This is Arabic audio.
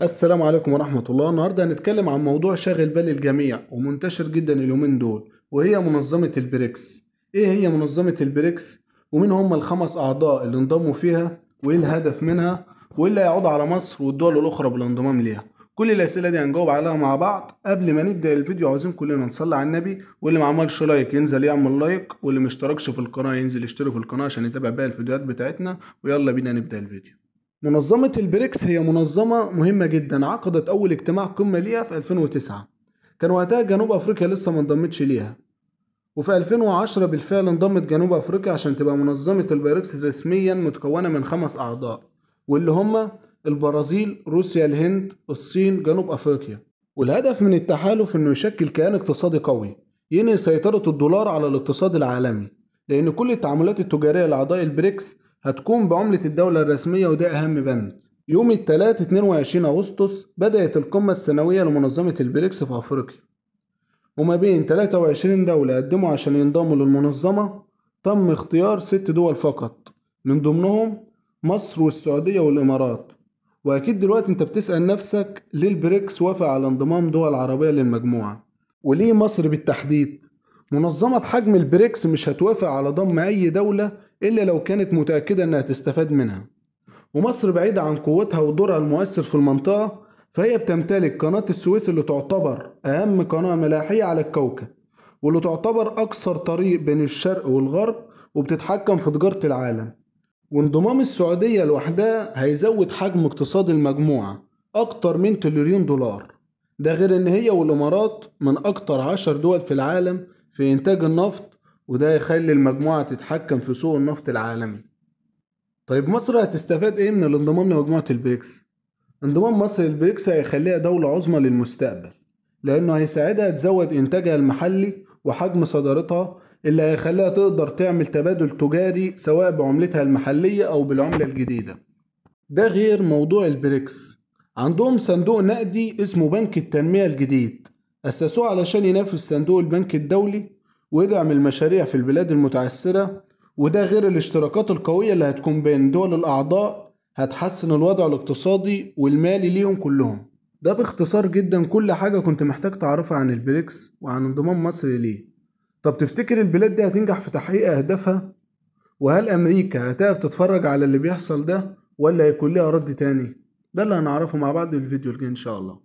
السلام عليكم ورحمة الله. النهاردة هنتكلم عن موضوع شاغل بال الجميع ومنتشر جدا اليومين دول، وهي منظمة البريكس. ايه هي منظمة البريكس؟ ومين هم الخمس أعضاء اللي انضموا فيها؟ وايه الهدف منها؟ وايه اللي هيعود على مصر والدول الأخرى بالانضمام ليها؟ كل الأسئلة دي هنجاوب عليها مع بعض. قبل ما نبدأ الفيديو عاوزين كلنا نصلي على النبي، واللي ما عملش لايك ينزل يعمل لايك، واللي مشتركش في القناة ينزل يشترك في القناة عشان يتابع باقي الفيديوهات بتاعتنا. ويلا بينا نبدأ الفيديو. منظمة البريكس هي منظمة مهمة جدا، عقدت أول اجتماع قمة ليها في 2009. كان وقتها جنوب أفريقيا لسه ما انضمتش ليها، وفي 2010 بالفعل انضمت جنوب أفريقيا عشان تبقى منظمة البريكس رسميا، متكونة من 5 أعضاء، واللي هم البرازيل، روسيا، الهند، الصين، جنوب أفريقيا. والهدف من التحالف إنه يشكل كيان اقتصادي قوي ينهي سيطرة الدولار على الاقتصاد العالمي، لأن كل التعاملات التجارية لأعضاء البريكس هتكون بعملة الدولة الرسمية، وده أهم بند. يوم الثلاث 22 أغسطس بدأت القمة السنوية لمنظمة البريكس في أفريقيا، وما بين 23 دولة قدموا عشان ينضموا للمنظمة. تم اختيار 6 دول فقط، من ضمنهم مصر والسعودية والإمارات. وأكيد دلوقتي أنت بتسأل نفسك ليه البريكس وافق على انضمام دول عربية للمجموعة؟ وليه مصر بالتحديد؟ منظمة بحجم البريكس مش هتوافق على ضم أي دولة إلا لو كانت متأكدة إنها تستفاد منها. ومصر بعيدة عن قوتها ودورها المؤثر في المنطقة، فهي بتمتلك قناة السويس اللي تعتبر أهم قناة ملاحية على الكوكب، واللي تعتبر أقصر طريق بين الشرق والغرب، وبتتحكم في تجارة العالم. وانضمام السعودية لوحدها هيزود حجم اقتصاد المجموعة أكتر من تريليون دولار. ده غير إن هي والإمارات من أكتر 10 دول في العالم في إنتاج النفط، وده يخلي المجموعة تتحكم في سوق النفط العالمي. طيب مصر هتستفاد إيه من الانضمام لمجموعة البريكس؟ انضمام مصر للبريكس هيخليها دولة عظمى للمستقبل، لأنه هيساعدها تزود إنتاجها المحلي وحجم صادراتها، اللي هيخليها تقدر تعمل تبادل تجاري سواء بعملتها المحلية أو بالعملة الجديدة. ده غير موضوع البريكس، عندهم صندوق نقدي اسمه بنك التنمية الجديد، أسسوه علشان ينافس صندوق البنك الدولي ويدعم المشاريع في البلاد المتعثرة. وده غير الاشتراكات القوية اللي هتكون بين دول الأعضاء، هتحسن الوضع الاقتصادي والمالي ليهم كلهم. ده باختصار جدا كل حاجة كنت محتاج تعرفها عن البريكس وعن انضمام مصر ليه. طب تفتكر البلاد دي هتنجح في تحقيق أهدافها؟ وهل أمريكا هتقف تتفرج على اللي بيحصل ده، ولا هيكون ليها رد تاني؟ ده اللي هنعرفه مع بعض في الفيديو الجاي إن شاء الله.